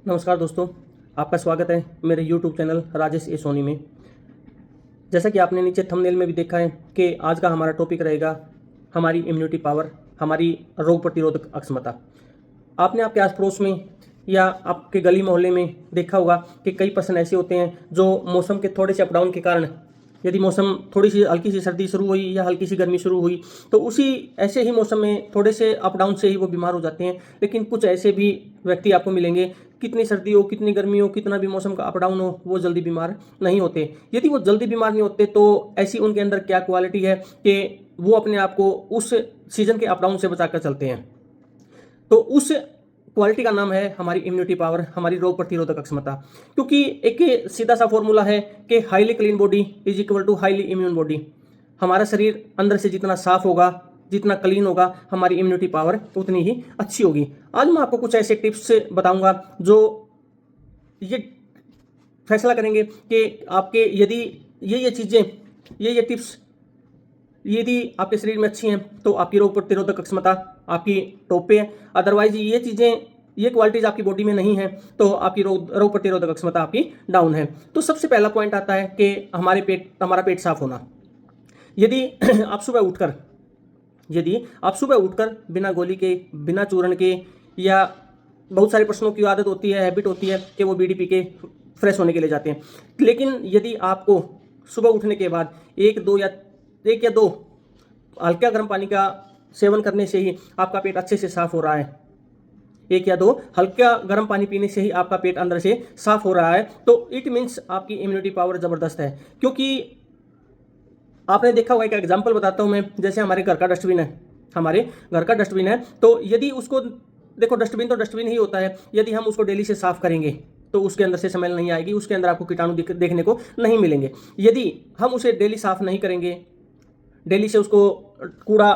नमस्कार दोस्तों, आपका स्वागत है मेरे YouTube चैनल राजेश ए सोनी में। जैसा कि आपने नीचे थंबनेल में भी देखा है कि आज का हमारा टॉपिक रहेगा हमारी इम्यूनिटी पावर, हमारी रोग प्रतिरोधक अक्षमता। आपने आपके आस पड़ोस में या आपके गली मोहल्ले में देखा होगा कि कई पर्सन ऐसे होते हैं जो मौसम के थोड़े से अप डाउन के कारण, यदि मौसम थोड़ी सी हल्की सी सर्दी शुरू हुई या हल्की सी गर्मी शुरू हुई तो उसी ऐसे ही मौसम में थोड़े से अप डाउन से ही वो बीमार हो जाते हैं। लेकिन कुछ ऐसे भी व्यक्ति आपको मिलेंगे, कितनी सर्दी हो, कितनी गर्मी हो, कितना भी मौसम का अप डाउन हो, वो जल्दी बीमार नहीं होते। यदि वो जल्दी बीमार नहीं होते तो ऐसी उनके अंदर क्या क्वालिटी है कि वो अपने आप को उस सीजन के अप डाउन से बचा कर चलते हैं। तो उस क्वालिटी का नाम है हमारी इम्यूनिटी पावर, हमारी रोग प्रतिरोधक क्षमता। क्योंकि एक सीधा सा फॉर्मूला है कि highly clean body is equal to highly immune body. हमारा शरीर अंदर से जितना साफ होगा, जितना क्लीन होगा, हमारी इम्यूनिटी पावर उतनी ही अच्छी होगी। आज मैं आपको कुछ ऐसे टिप्स बताऊंगा जो ये फैसला करेंगे कि आपके यदि ये चीज़ें, ये टिप्स यदि आपके शरीर में अच्छी हैं तो आपकी रोग प्रतिरोधक क्षमता आपकी टॉप पे है। अदरवाइज ये चीज़ें, ये क्वालिटीज आपकी बॉडी में नहीं है तो आपकी रोग प्रतिरोधक क्षमता आपकी डाउन है। तो सबसे पहला पॉइंट आता है कि हमारा पेट साफ होना। यदि आप सुबह उठकर बिना गोली के, बिना चूर्ण के, या बहुत सारे पर्सनों की आदत होती है, हैबिट होती है कि वो बीड़ी पी के फ्रेश होने के लिए जाते हैं। लेकिन यदि आपको सुबह उठने के बाद एक या दो हल्का गर्म पानी का सेवन करने से ही आपका पेट अच्छे से साफ हो रहा है, एक या दो हल्का गर्म पानी पीने से ही आपका पेट अंदर से साफ हो रहा है, तो इट मीन्स आपकी इम्यूनिटी पावर ज़बरदस्त है। क्योंकि आपने देखा होगा, एक एग्जांपल बताता हूं मैं। जैसे हमारे घर का डस्टबिन है, तो यदि उसको देखो, डस्टबिन तो डस्टबिन ही होता है। यदि हम उसको डेली से साफ करेंगे तो उसके अंदर से स्मेल नहीं आएगी, उसके अंदर आपको कीटाणु देखने को नहीं मिलेंगे। यदि हम उसे डेली साफ नहीं करेंगे, डेली से उसको कूड़ा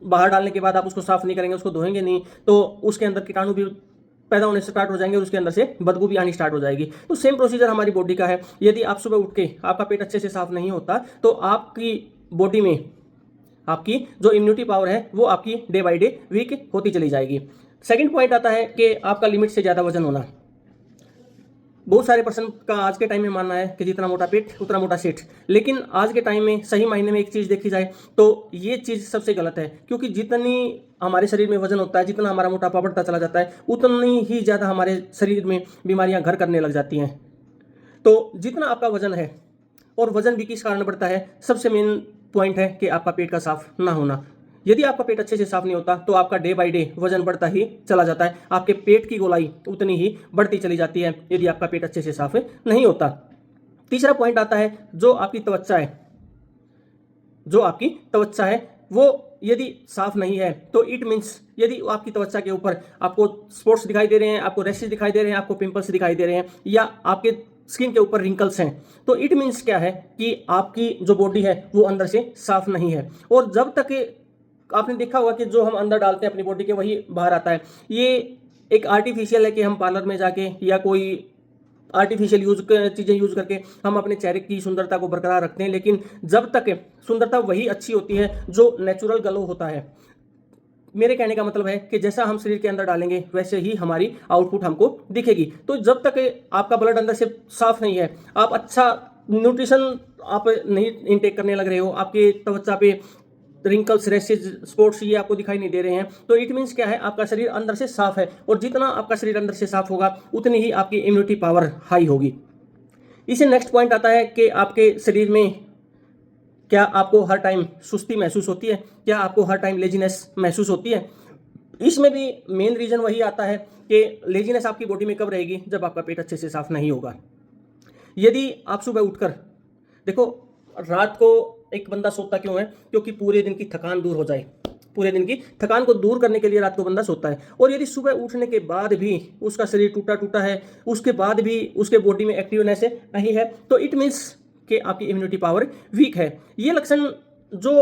बाहर डालने के बाद आप उसको साफ नहीं करेंगे, उसको धोएंगे नहीं, तो उसके अंदर कीटाणु भी पैदा होने से स्टार्ट हो जाएंगे और उसके अंदर से बदबू भी आनी स्टार्ट हो जाएगी। तो सेम प्रोसीजर हमारी बॉडी का है। यदि आप सुबह उठ के आपका पेट अच्छे से साफ नहीं होता तो आपकी बॉडी में आपकी जो इम्यूनिटी पावर है वो आपकी डे बाई डे वीक होती चली जाएगी। सेकंड पॉइंट आता है कि आपका लिमिट से ज़्यादा वजन होना। बहुत सारे पर्सन का आज के टाइम में मानना है कि जितना मोटा पेट उतना मोटा सेठ। लेकिन आज के टाइम में सही मायने में एक चीज़ देखी जाए तो ये चीज़ सबसे गलत है। क्योंकि जितनी हमारे शरीर में वजन होता है, जितना हमारा मोटापा बढ़ता चला जाता है, उतनी ही ज़्यादा हमारे शरीर में बीमारियां घर करने लग जाती हैं। तो जितना आपका वजन है, और वजन भी किस कारण बढ़ता है, सबसे मेन पॉइंट है कि आपका पेट का साफ ना होना। यदि आपका पेट अच्छे से साफ नहीं होता तो आपका डे बाय डे वजन बढ़ता ही चला जाता है, आपके पेट की गोलाई उतनी ही बढ़ती चली जाती है यदि आपका पेट अच्छे से साफ नहीं होता। तीसरा पॉइंट आता है जो आपकी त्वचा है वो यदि साफ नहीं है तो इट मीन्स, यदि आपकी त्वचा के ऊपर आपको स्पॉट्स दिखाई दे रहे हैं, आपको रैशेज दिखाई दे रहे हैं, आपको पिंपल्स दिखाई दे रहे हैं, या आपके स्किन के ऊपर रिंकल्स हैं, तो इट मीन्स क्या है कि आपकी जो बॉडी है वो अंदर से साफ नहीं है। और जब तक आपने देखा होगा कि जो हम अंदर डालते हैं अपनी बॉडी के वही बाहर आता है। ये एक आर्टिफिशियल है कि हम पार्लर में जाके या कोई आर्टिफिशियल चीज़ें यूज करके हम अपने चेहरे की सुंदरता को बरकरार रखते हैं। लेकिन जब तक सुंदरता वही अच्छी होती है जो नेचुरल ग्लो होता है। मेरे कहने का मतलब है कि जैसा हम शरीर के अंदर डालेंगे वैसे ही हमारी आउटपुट हमको दिखेगी। तो जब तक आपका ब्लड अंदर से साफ नहीं है, आप अच्छा न्यूट्रिशन आप नहीं इनटेक करने लग रहे हो, आपके त्वचा पे रिंकल्स, रैशेज, स्पॉट्स ये आपको दिखाई नहीं दे रहे हैं, तो इट मीन्स क्या है, आपका शरीर अंदर से साफ है। और जितना आपका शरीर अंदर से साफ होगा उतनी ही आपकी इम्यूनिटी पावर हाई होगी। इसे नेक्स्ट पॉइंट आता है कि आपके शरीर में क्या आपको हर टाइम सुस्ती महसूस होती है, क्या आपको हर टाइम लेजीनेस महसूस होती है। इसमें भी मेन रीजन वही आता है कि लेजीनेस आपकी बॉडी में कब रहेगी, जब आपका पेट अच्छे से साफ नहीं होगा। यदि आप सुबह उठकर देखो, रात को एक बंदा सोता क्यों है, क्योंकि पूरे दिन की थकान दूर हो जाए। पूरे दिन की थकान को दूर करने के लिए रात को बंदा सोता है। और यदि सुबह उठने के बाद भी उसका शरीर टूटा टूटा है, उसके बाद भी उसके बॉडी में एक्टिवनेस नहीं है, तो इट मीन्स कि आपकी इम्यूनिटी पावर वीक है। ये लक्षण जो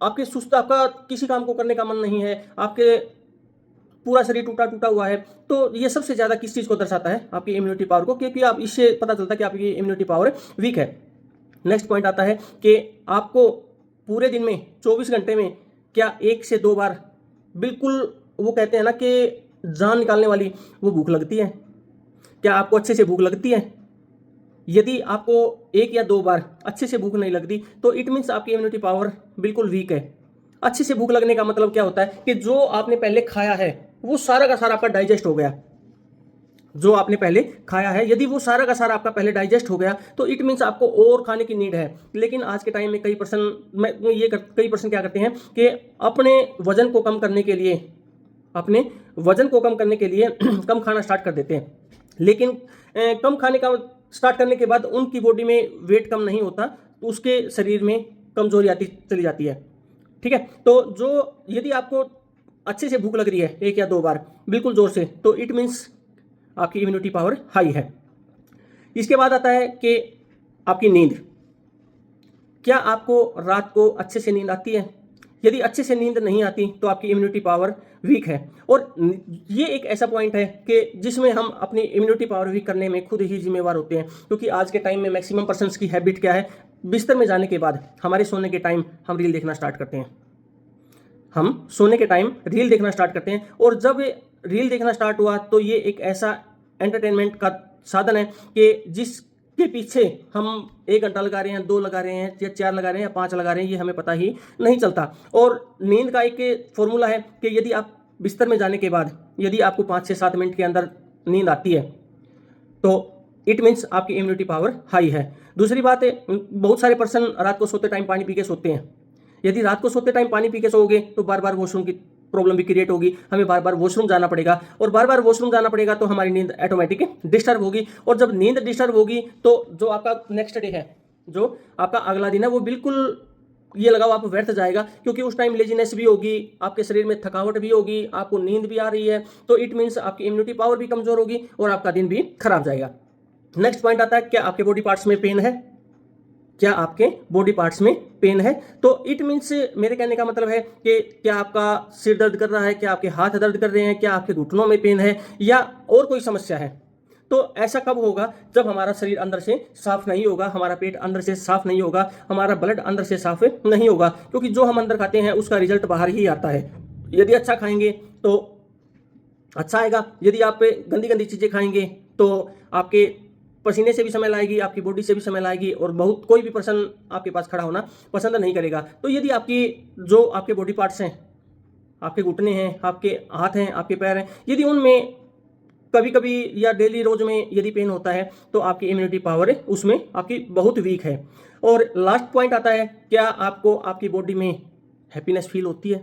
आपके सुस्त, आपका किसी काम को करने का मन नहीं है, आपके पूरा शरीर टूटा टूटा हुआ है, तो ये सबसे ज़्यादा किस चीज़ को दर्शाता है, आपकी इम्यूनिटी पावर को। क्योंकि आप इससे पता चलता है कि आपकी इम्यूनिटी पावर वीक है। नेक्स्ट पॉइंट आता है कि आपको पूरे दिन में 24 घंटे में क्या 1 से 2 बार बिल्कुल, वो कहते हैं ना कि जान निकालने वाली वो भूख लगती है। क्या आपको अच्छे से भूख लगती है? यदि आपको 1 या 2 बार अच्छे से भूख नहीं लगती तो इट मीन्स आपकी इम्यूनिटी पावर बिल्कुल वीक है। अच्छे से भूख लगने का मतलब क्या होता है कि जो आपने पहले खाया है वो सारा का सारा आपका डाइजेस्ट हो गया। जो आपने पहले खाया है यदि वो सारा का सारा आपका पहले डाइजेस्ट हो गया तो इट मीन्स आपको और खाने की नीड है। लेकिन आज के टाइम में कई पर्सन क्या करते हैं कि अपने वजन को कम करने के लिए कम खाना स्टार्ट कर देते हैं। लेकिन कम खाने का स्टार्ट करने के बाद उनकी बॉडी में वेट कम नहीं होता, तो उसके शरीर में कमजोरी आती चली जाती है। ठीक है, तो यदि आपको अच्छे से भूख लग रही है 1 या 2 बार बिल्कुल जोर से, तो इट मीन्स आपकी इम्यूनिटी पावर हाई है। इसके बाद आता है कि आपकी नींद। क्या आपको रात को अच्छे से नींद आती है? यदि अच्छे से नींद नहीं आती तो आपकी इम्यूनिटी पावर वीक है। और ये एक ऐसा पॉइंट है कि जिसमें हम अपनी इम्यूनिटी पावर वीक करने में खुद ही जिम्मेवार होते हैं। क्योंकि आज के टाइम में मैक्सिमम पर्सन्स की हैबिट क्या है, बिस्तर में जाने के बाद हमारे सोने के टाइम हम रील देखना स्टार्ट करते हैं। हम सोने के टाइम रील देखना स्टार्ट करते हैं, और जब रील देखना स्टार्ट हुआ तो ये एक ऐसा एंटरटेनमेंट का साधन है कि जिसके पीछे हम 1 घंटा लगा रहे हैं, 2 लगा रहे हैं, या 4 लगा रहे हैं, या 5 लगा रहे हैं, ये हमें पता ही नहीं चलता। और नींद का एक फॉर्मूला है कि यदि आप बिस्तर में जाने के बाद यदि आपको 5 से 7 मिनट के अंदर नींद आती है तो इट मीन्स आपकी इम्यूनिटी पावर हाई है। दूसरी बात है, बहुत सारे पर्सन रात को सोते टाइम पानी पी के सोते हैं। यदि रात को सोते टाइम पानी पी के सोओगे तो बार बार वॉशरूम की प्रॉब्लम भी क्रिएट होगी, हमें बार बार वॉशरूम जाना पड़ेगा, और बार बार वॉशरूम जाना पड़ेगा तो हमारी नींद ऑटोमेटिक डिस्टर्ब होगी। और जब नींद डिस्टर्ब होगी तो जो आपका नेक्स्ट डे है, जो आपका अगला दिन है, वो बिल्कुल ये लगाओ आप व्यर्थ जाएगा। क्योंकि उस टाइम लेजीनेस भी होगी, आपके शरीर में थकावट भी होगी, आपको नींद भी आ रही है, तो इट मीन्स आपकी इम्यूनिटी पावर भी कमजोर होगी और आपका दिन भी खराब जाएगा। नेक्स्ट पॉइंट आता है, क्या आपके बॉडी पार्ट्स में पेन है? क्या आपके बॉडी पार्ट्स में पेन है? तो इट मीन्स, मेरे कहने का मतलब है कि क्या आपका सिर दर्द कर रहा है, क्या आपके हाथ दर्द कर रहे हैं, क्या आपके घुटनों में पेन है, या और कोई समस्या है? तो ऐसा कब होगा? जब हमारा शरीर अंदर से साफ नहीं होगा, हमारा पेट अंदर से साफ नहीं होगा, हमारा ब्लड अंदर से साफ नहीं होगा। क्योंकि जो हम अंदर खाते हैं उसका रिजल्ट बाहर ही आता है। यदि अच्छा खाएंगे तो अच्छा आएगा, यदि आप गंदी गंदी चीज़ें खाएंगे तो आपके पसीने से भी समय लाएगी, आपकी बॉडी से भी समय लाएगी, और कोई भी पर्सन आपके पास खड़ा होना पसंद नहीं करेगा। तो यदि आपके बॉडी पार्ट्स हैं, आपके घुटने हैं, आपके हाथ हैं, आपके पैर हैं, यदि उनमें कभी कभी या डेली रोज में यदि पेन होता है तो आपकी इम्यूनिटी पावर उसमें आपकी बहुत वीक है। और लास्ट पॉइंट आता है, क्या आपको आपकी बॉडी में हैप्पीनेस फील होती है?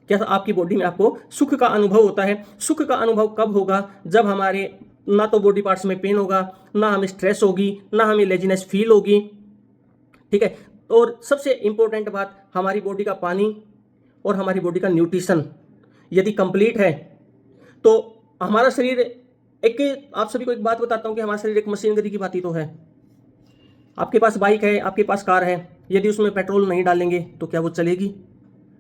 क्या आपकी बॉडी में आपको सुख का अनुभव होता है? सुख का अनुभव कब होगा? जब हमारे ना तो बॉडी पार्ट्स में पेन होगा, ना हमें स्ट्रेस होगी, ना हमें लेजीनेस फील होगी। ठीक है, और सबसे इंपॉर्टेंट बात, हमारी बॉडी का पानी और हमारी बॉडी का न्यूट्रिशन यदि कंप्लीट है तो हमारा शरीर आप सभी को एक बात बताता हूं कि हमारा शरीर एक मशीनरी की भांति तो है। आपके पास बाइक है, आपके पास कार है, यदि उसमें पेट्रोल नहीं डालेंगे तो क्या वो चलेगी?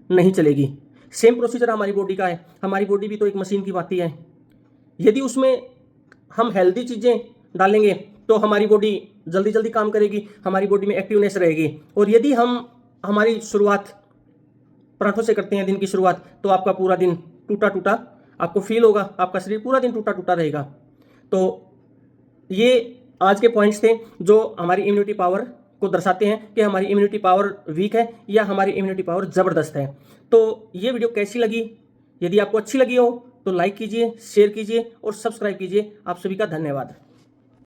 नहीं चलेगी। सेम प्रोसीजर हमारी बॉडी का है। हमारी बॉडी भी तो एक मशीन की भांति है। यदि उसमें हम हेल्दी चीज़ें डालेंगे तो हमारी बॉडी जल्दी जल्दी काम करेगी, हमारी बॉडी में एक्टिवनेस रहेगी। और यदि हमारी शुरुआत पराठों से करते हैं दिन की शुरुआत, तो आपका पूरा दिन टूटा टूटा आपको फील होगा, आपका शरीर पूरा दिन टूटा टूटा रहेगा। तो ये आज के पॉइंट्स थे जो हमारी इम्यूनिटी पावर को दर्शाते हैं कि हमारी इम्यूनिटी पावर वीक है या हमारी इम्यूनिटी पावर ज़बरदस्त है। तो ये वीडियो कैसी लगी? यदि आपको अच्छी लगी हो तो लाइक कीजिए, शेयर कीजिए और सब्सक्राइब कीजिए। आप सभी का धन्यवाद।